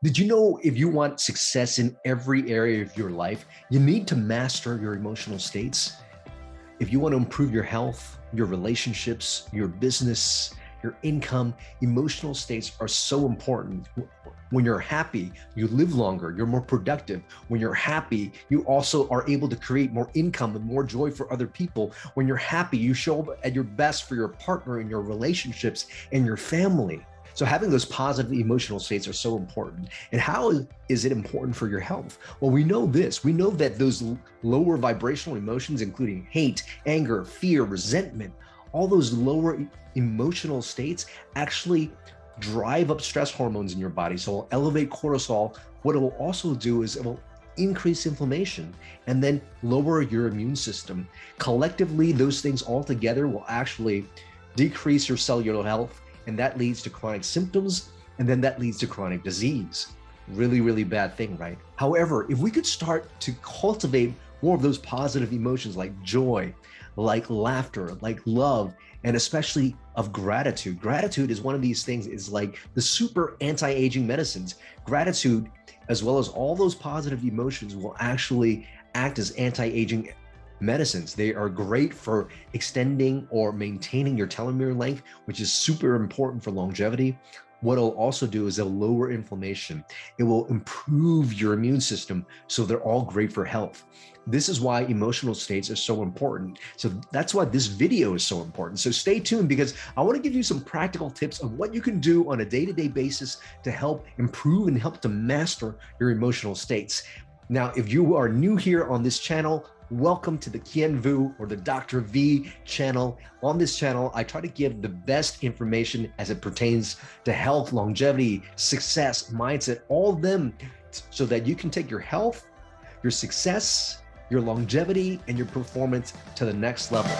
Did you know if you want success in every area of your life, you need to master your emotional states? If you want to improve your health, your relationships, your business, your income, emotional states are so important. When you're happy, you live longer, you're more productive. When you're happy, you also are able to create more income and more joy for other people. When you're happy, you show up at your best for your partner and your relationships and your family. So having those positive emotional states are so important. And how is it important for your health? Well, we know this. We know that those lower vibrational emotions, including hate, anger, fear, resentment, all those lower emotional states actually drive up stress hormones in your body. So it'll elevate cortisol. What it will also do is it will increase inflammation and then lower your immune system. Collectively, those things all together will actually decrease your cellular health, and that leads to chronic symptoms, and then that leads to chronic disease. Really, really bad thing, right? However, if we could start to cultivate more of those positive emotions like joy, like laughter, like love, and especially of gratitude. Gratitude is one of these things, is like the super anti-aging medicines. Gratitude, as well as all those positive emotions, will actually act as anti-aging medicines. They are great for extending or maintaining your telomere length, which is super important for longevity. What it'll also do is it'll lower inflammation. It will improve your immune system. So they're all great for health. This is why emotional states are so important. So that's why this video is so important. So stay tuned, because I want to give you some practical tips of what you can do on a day-to-day basis to help improve and help to master your emotional states. Now, if you are new here on this channel, welcome to the Kien Vuu, or the Dr. V channel. On this channel, I try to give the best information as it pertains to health, longevity, success, mindset, all of them, so that you can take your health, your success, your longevity, and your performance to the next level.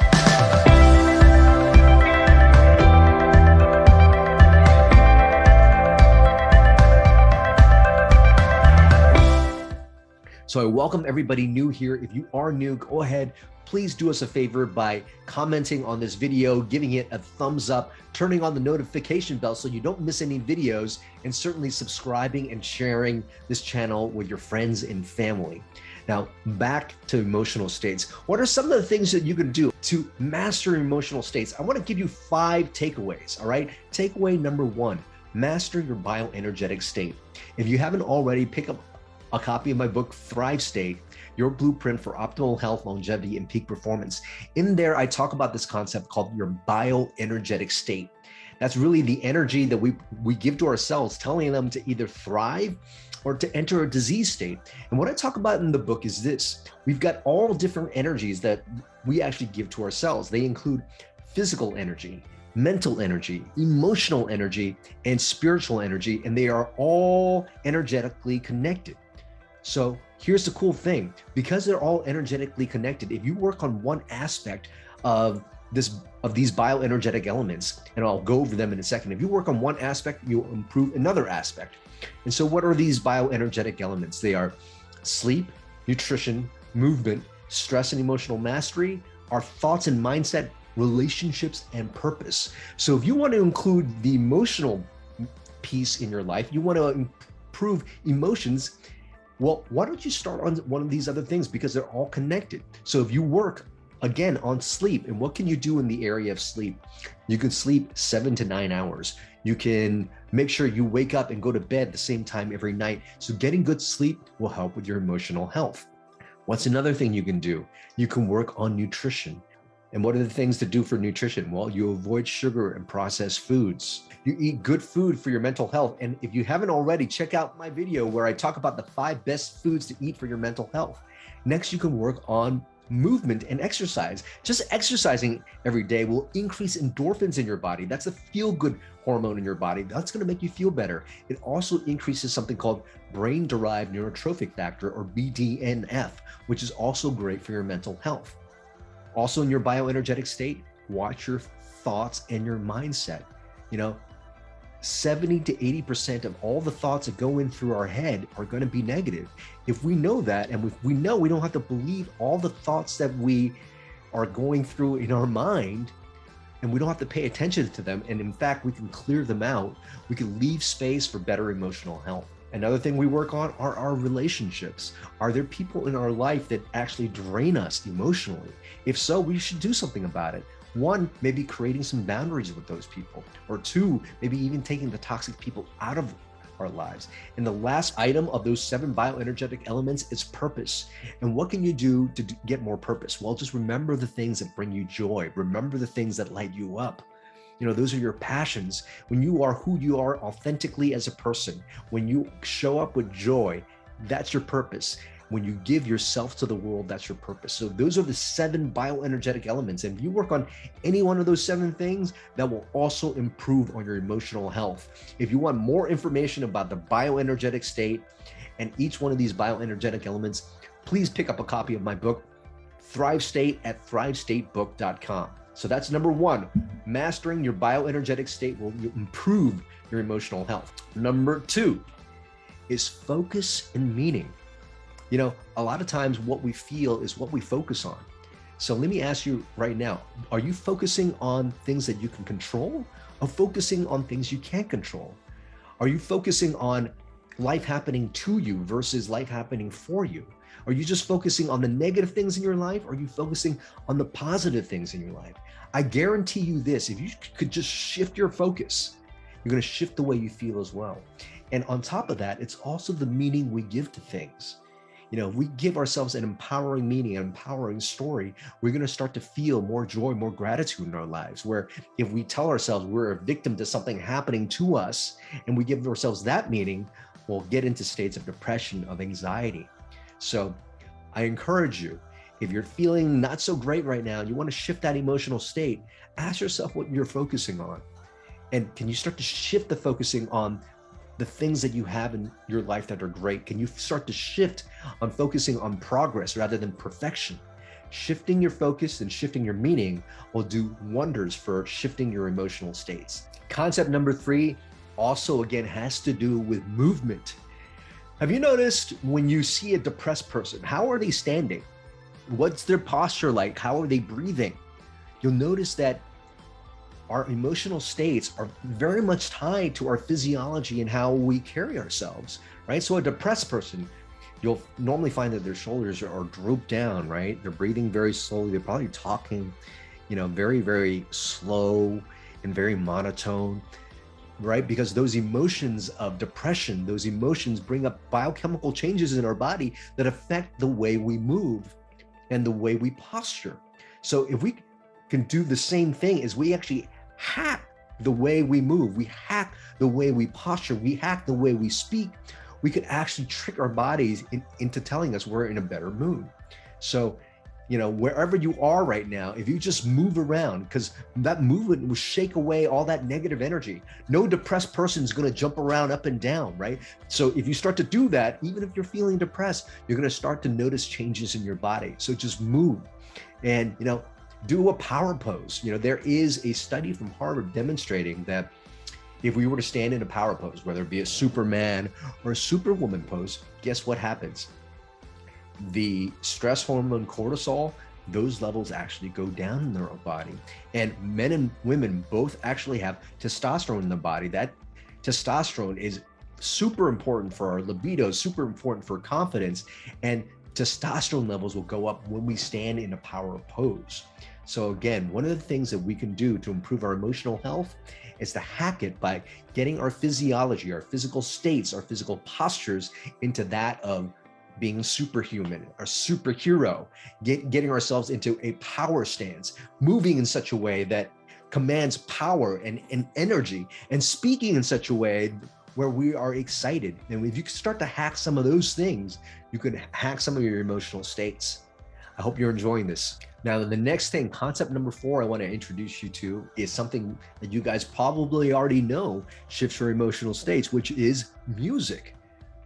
So I welcome everybody new here. If you are new, go ahead, please do us a favor by commenting on this video, giving it a thumbs up, turning on the notification bell so you don't miss any videos, and certainly subscribing and sharing this channel with your friends and family. Now, back to emotional states. What are some of the things that you can do to master emotional states? I want to give you 5 takeaways, all right? Takeaway number 1, master your bioenergetic state. If you haven't already, pick up a copy of my book, Thrive State, Your Blueprint for Optimal Health, Longevity, and Peak Performance. In there, I talk about this concept called your bioenergetic state. That's really the energy that we give to ourselves, telling them to either thrive or to enter a disease state. And what I talk about in the book is this. We've got all different energies that we actually give to ourselves. They include physical energy, mental energy, emotional energy, and spiritual energy, and they are all energetically connected. So here's the cool thing, because they're all energetically connected, if you work on one aspect of these bioenergetic elements, and I'll go over them in a second, if you work on one aspect, you'll improve another aspect. And so what are these bioenergetic elements? They are sleep, nutrition, movement, stress and emotional mastery, our thoughts and mindset, relationships, and purpose. So if you want to include the emotional piece in your life, you want to improve emotions, well, why don't you start on one of these other things, because they're all connected. So if you work, again, on sleep, and what can you do in the area of sleep? You can sleep 7 to 9 hours. You can make sure you wake up and go to bed the same time every night. So getting good sleep will help with your emotional health. What's another thing you can do? You can work on nutrition. And what are the things to do for nutrition? Well, you avoid sugar and processed foods. You eat good food for your mental health. And if you haven't already, check out my video where I talk about the 5 best foods to eat for your mental health. Next, you can work on movement and exercise. Just exercising every day will increase endorphins in your body. That's a feel-good hormone in your body. That's going to make you feel better. It also increases something called brain-derived neurotrophic factor, or BDNF, which is also great for your mental health. Also, in your bioenergetic state, watch your thoughts and your mindset. 70 to 80% of all the thoughts that go in through our head are going to be negative. If we know that, and if we know we don't have to believe all the thoughts that we are going through in our mind, and we don't have to pay attention to them, and in fact, we can clear them out, we can leave space for better emotional health. Another thing we work on are our relationships. Are there people in our life that actually drain us emotionally? If so, we should do something about it. One, maybe creating some boundaries with those people. Or two, maybe even taking the toxic people out of our lives. And the last item of those 7 bioenergetic elements is purpose. And what can you do to get more purpose? Well, just remember the things that bring you joy. Remember the things that light you up. You know, those are your passions. When you are who you are authentically as a person, when you show up with joy, that's your purpose. When you give yourself to the world, that's your purpose. So those are the 7 bioenergetic elements. And if you work on any one of those 7 things, that will also improve on your emotional health. If you want more information about the bioenergetic state and each one of these bioenergetic elements, please pick up a copy of my book, Thrive State, at thrivestatebook.com. So that's number 1, mastering your bioenergetic state will improve your emotional health. Number 2 is focus and meaning. You know, a lot of times what we feel is what we focus on. So let me ask you right now, are you focusing on things that you can control or focusing on things you can't control? Are you focusing on life happening to you versus life happening for you? Are you just focusing on the negative things in your life? Or are you focusing on the positive things in your life? I guarantee you this, if you could just shift your focus, you're going to shift the way you feel as well. And on top of that, it's also the meaning we give to things. You know, if we give ourselves an empowering meaning, an empowering story, we're going to start to feel more joy, more gratitude in our lives. Where if we tell ourselves we're a victim to something happening to us and we give ourselves that meaning, we'll get into states of depression, of anxiety. So I encourage you, if you're feeling not so great right now, and you want to shift that emotional state, ask yourself what you're focusing on. And can you start to shift the focusing on the things that you have in your life that are great? Can you start to shift on focusing on progress rather than perfection? Shifting your focus and shifting your meaning will do wonders for shifting your emotional states. Concept number 3 also, again, has to do with movement. Have you noticed when you see a depressed person, how are they standing? What's their posture like? How are they breathing? You'll notice that our emotional states are very much tied to our physiology and how we carry ourselves, right? So a depressed person, you'll normally find that their shoulders are drooped down, right? They're breathing very slowly. They're probably talking, you know, very, very slow and very monotone, right? Because those emotions of depression, those emotions bring up biochemical changes in our body that affect the way we move and the way we posture. So if we can do the same thing, as we actually hack the way we move, we hack the way we posture, we hack the way we speak, we could actually trick our bodies into telling us we're in a better mood. So, you know, wherever you are right now, if you just move around, because that movement will shake away all that negative energy. No depressed person is going to jump around up and down, right? So if you start to do that, even if you're feeling depressed, you're going to start to notice changes in your body. So just move and, you know, do a power pose. You know, there is a study from Harvard demonstrating that if we were to stand in a power pose, whether it be a Superman or a Superwoman pose, guess what happens? The stress hormone cortisol, those levels actually go down in their body. And men and women both actually have testosterone in the body. That testosterone is super important for our libido, super important for confidence. And testosterone levels will go up when we stand in a power pose. So again, one of the things that we can do to improve our emotional health is to hack it by getting our physiology, our physical states, our physical postures into that of being superhuman or superhero, getting ourselves into a power stance, moving in such a way that commands power and energy, and speaking in such a way where we are excited. And if you can start to hack some of those things, you can hack some of your emotional states. I hope you're enjoying this. Now, the next thing, concept number 4 I want to introduce you to is something that you guys probably already know shifts your emotional states, which is music,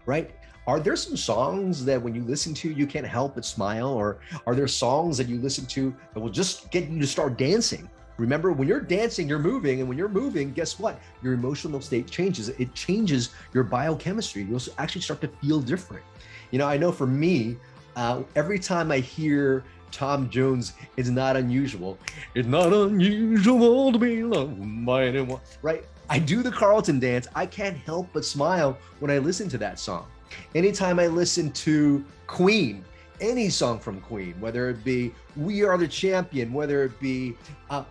right? Are there some songs that when you listen to, you can't help but smile? Or are there songs that you listen to that will just get you to start dancing? Remember, when you're dancing, you're moving, and when you're moving, guess what? Your emotional state changes. It changes your biochemistry. You'll actually start to feel different. You know, I know for me, every time I hear Tom Jones, It's Not Unusual. It's not unusual to be loved by anyone, right? I do the Carlton dance. I can't help but smile when I listen to that song. Anytime I listen to Queen, any song from Queen, whether it be We Are the Champion, whether it be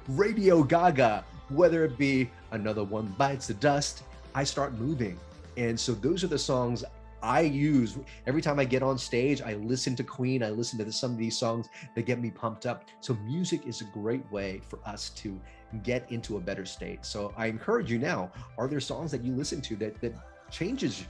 Radio Gaga, whether it be Another One Bites the Dust, I start moving. And so those are the songs I use every time I get on stage. I listen to Queen, I listen to some of these songs that get me pumped up. So music is a great way for us to get into a better state. So I encourage you now, are there songs that you listen to that changes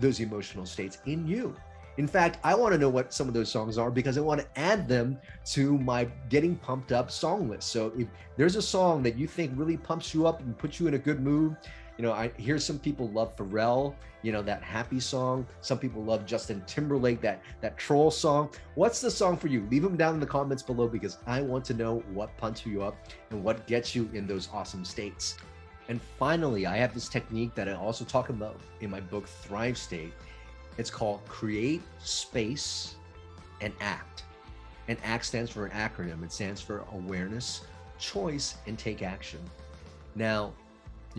those emotional states in you? In fact, I want to know what some of those songs are because I want to add them to my getting pumped up song list. So if there's a song that you think really pumps you up and puts you in a good mood, I hear some people love Pharrell, that happy song. Some people love Justin Timberlake, that troll song. What's the song for you? Leave them down in the comments below because I want to know what pumps you up and what gets you in those awesome states. And finally, I have this technique that I also talk about in my book, Thrive State. It's called create space and act. And ACT stands for an acronym. It stands for awareness, choice, and take action. Now,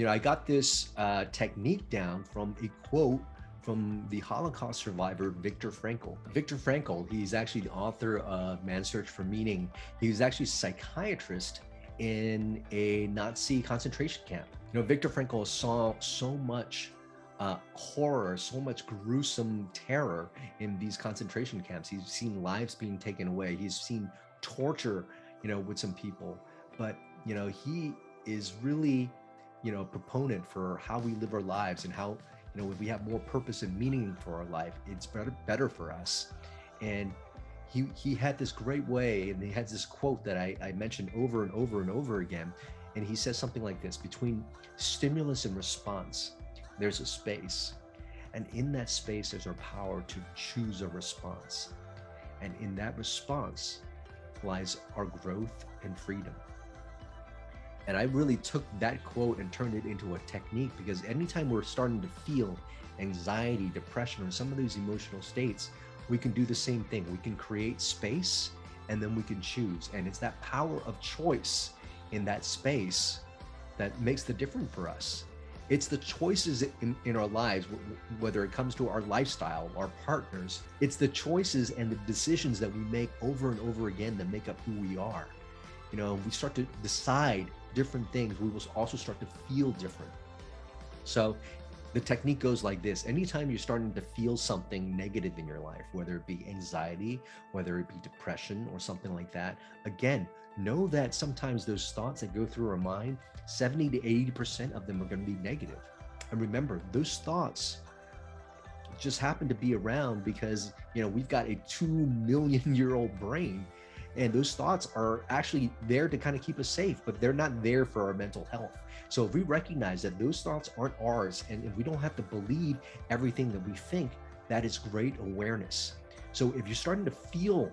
I got this technique down from a quote from the Holocaust survivor, Viktor Frankl. Viktor Frankl, he's actually the author of Man's Search for Meaning. He was actually a psychiatrist in a Nazi concentration camp. Viktor Frankl saw so much horror, so much gruesome terror in these concentration camps. He's seen lives being taken away. He's seen torture, with some people. But, he is really, a proponent for how we live our lives and how, if we have more purpose and meaning for our life, it's better for us. And he had this great way, and he has this quote that I mentioned over and over and over again. And he says something like this: between stimulus and response, there's a space. And in that space, there's our power to choose a response. And in that response lies our growth and freedom. And I really took that quote and turned it into a technique, because anytime we're starting to feel anxiety, depression, or some of these emotional states, we can do the same thing. We can create space and then we can choose. And it's that power of choice in that space that makes the difference for us. It's the choices in our lives, whether it comes to our lifestyle, our partners, it's the choices and the decisions that we make over and over again that make up who we are. We start to decide different things, we will also start to feel different. So the technique goes like this: anytime you're starting to feel something negative in your life, whether it be anxiety, whether it be depression or something like that, again, know that sometimes those thoughts that go through our mind, 70 to 80% of them are going to be negative. And remember, those thoughts just happen to be around because, we've got a 2 million year old brain. And those thoughts are actually there to kind of keep us safe, but they're not there for our mental health. So if we recognize that those thoughts aren't ours, and if we don't have to believe everything that we think, that is great awareness. So if you're starting to feel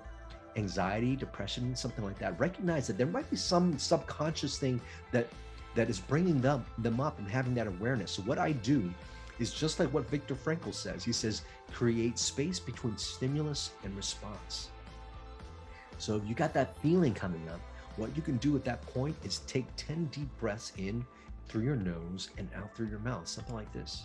anxiety, depression, something like that, recognize that there might be some subconscious thing that is bringing them up and having that awareness. So what I do is just like what Viktor Frankl says. He says, create space between stimulus and response. So if you got that feeling coming up, what you can do at that point is take 10 deep breaths in through your nose and out through your mouth, something like this.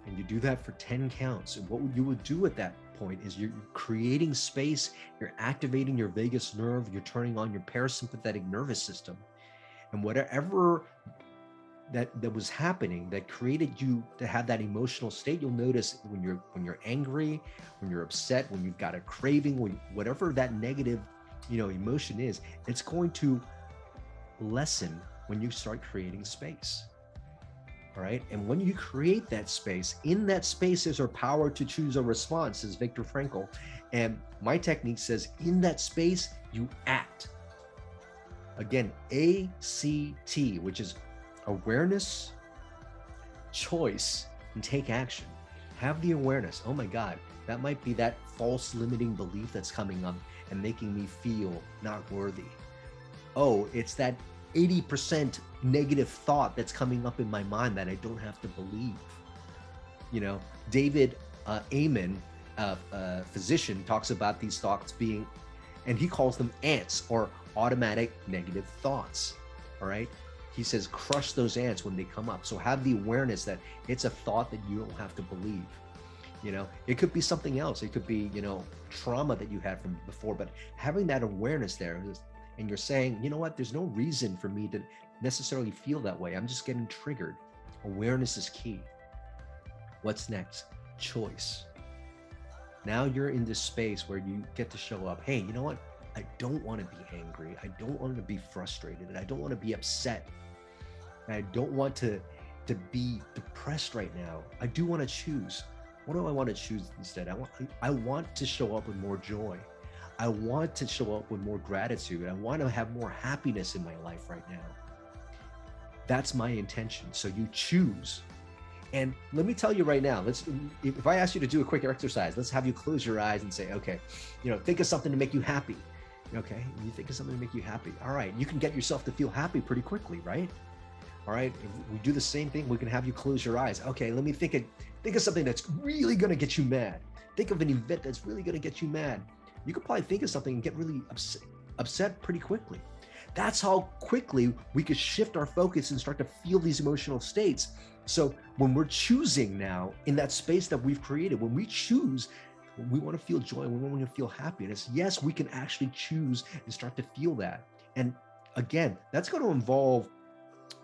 And you do that for 10 counts. And what you would do at that point is you're creating space, you're activating your vagus nerve, you're turning on your parasympathetic nervous system. And whatever that was happening that created you to have that emotional state, you'll notice when you're angry, when you're upset, when you've got a craving, whatever that negative emotion is, it's going to lessen when you start creating space. All right. And when you create that space, in that space is our power to choose a response, says Viktor Frankl. And my technique says, in that space, you act. Again, ACT, which is awareness, choice, and take action. Have the awareness. Oh my God, that might be that false limiting belief that's coming up and making me feel not worthy. Oh, it's that 80% negative thought that's coming up in my mind that I don't have to believe. David Amen, a physician talks about these thoughts being, and he calls them ants, or automatic negative thoughts. All right. He says, crush those ants when they come up. So have the awareness that it's a thought that you don't have to believe. You know, it could be something else. It could be, you know, trauma that you had from before, but having that awareness there is, and you're saying, you know what, there's no reason for me to necessarily feel that way. I'm just getting triggered. Awareness is key. What's next? Choice. Now you're in this space where you get to show up. Hey, you know what? I don't want to be angry. I don't want to be frustrated. And I don't want to be upset. And I don't want to be depressed right now. I do want to choose. What do I want to choose instead? I want to show up with more joy. I want to show up with more gratitude. I want to have more happiness in my life right now. That's my intention. So you choose. And let me tell you right now, if I ask you to do a quick exercise, let's have you close your eyes and say, okay, you know, think of something to make you happy. Okay, you think of something to make you happy. All right, you can get yourself to feel happy pretty quickly, right? All right, if we do the same thing, we can have you close your eyes. Okay, let me think of something that's really gonna get you mad. Think of an event that's really gonna get you mad. You could probably think of something and get really upset pretty quickly. That's how quickly we could shift our focus and start to feel these emotional states. So when we're choosing now in that space that we've created, when we choose, we want to feel joy, we want to feel happiness. Yes, we can actually choose and start to feel that. And again, that's going to involve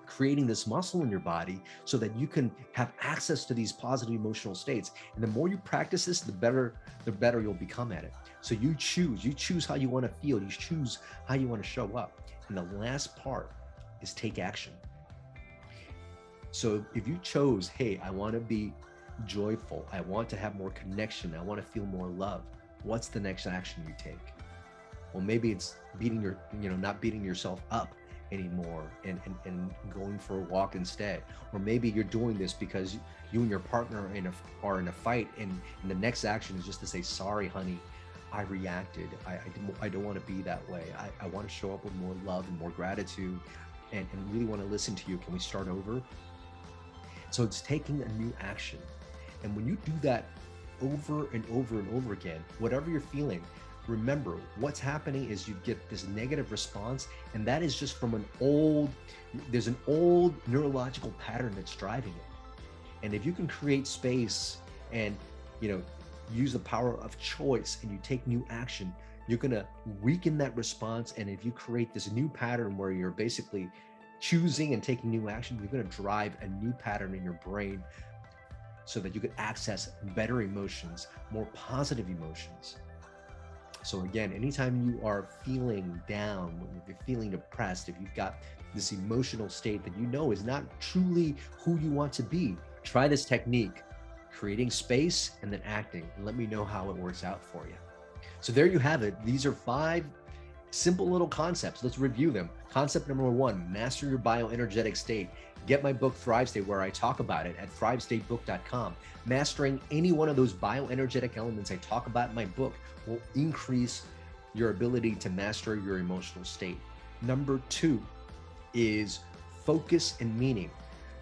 creating this muscle in your body so that you can have access to these positive emotional states. And the more you practice this, the better you'll become at it. So you choose how you want to feel, you choose how you want to show up. And the last part is take action. So if you chose, hey, I want to be joyful, I want to have more connection, I want to feel more love, what's the next action you take? Well, maybe it's not beating yourself up anymore and going for a walk instead. Or maybe you're doing this because you and your partner are in a fight, and the next action is just to say, sorry, honey, I reacted. I don't want to be that way. I want to show up with more love and more gratitude and really want to listen to you. Can we start over? So it's taking a new action. And when you do that over and over and over again, whatever you're feeling, remember what's happening is you get this negative response, and that is just from there's an old neurological pattern that's driving it. And if you can create space and, use the power of choice and you take new action, you're going to weaken that response. And if you create this new pattern where you're basically choosing and taking new action, you're going to drive a new pattern in your brain so that you can access better emotions, more positive emotions. So again, anytime you are feeling down, if you're feeling depressed, if you've got this emotional state that you know is not truly who you want to be, try this technique, creating space and then acting, and let me know how it works out for you. So there you have it. These are 5 simple little concepts. Let's review them. Concept number 1, master your bioenergetic state. Get my book, Thrive State, where I talk about it at thrivestatebook.com. Mastering any one of those bioenergetic elements I talk about in my book will increase your ability to master your emotional state. Number 2 is focus and meaning.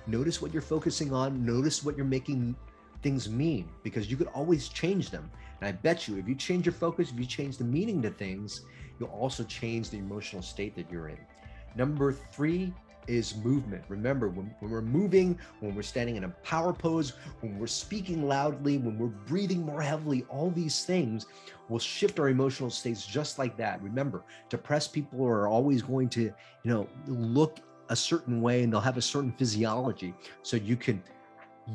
Notice what you're focusing on. Notice what you're making things mean, because you could always change them. And I bet you if you change your focus, if you change the meaning to things, you'll also change the emotional state that you're in. Number 3 is movement. Remember, when we're moving, when we're standing in a power pose, when we're speaking loudly, when we're breathing more heavily, all these things will shift our emotional states just like that. Remember, depressed people are always going to, look a certain way, and they'll have a certain physiology. So you can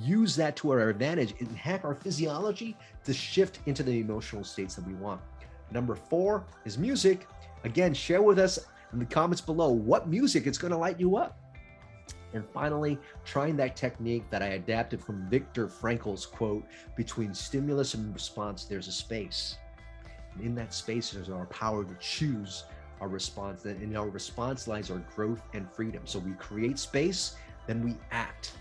use that to our advantage and hack our physiology to shift into the emotional states that we want. Number 4 is music. Again, share with us in the comments below what music is going to light you up. And finally, trying that technique that I adapted from Viktor Frankl's quote, between stimulus and response, there's a space. And in that space, there's our power to choose our response. And in our response lies our growth and freedom. So we create space, then we act.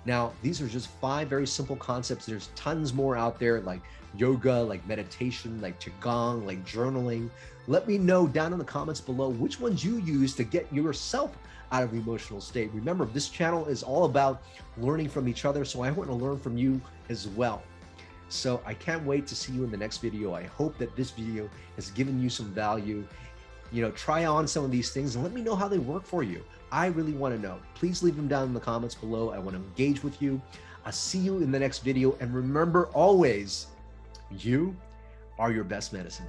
Now, these are just 5 very simple concepts. There's tons more out there, like yoga, like meditation, like qigong, like journaling. Let me know down in the comments below which ones you use to get yourself out of the emotional state. Remember, this channel is all about learning from each other, so I want to learn from you as well. So I can't wait to see you in the next video. I hope that this video has given you some value. Try on some of these things and let me know how they work for you. I really want to know. Please leave them down in the comments below. I want to engage with you. I'll see you in the next video. And remember always, you are your best medicine.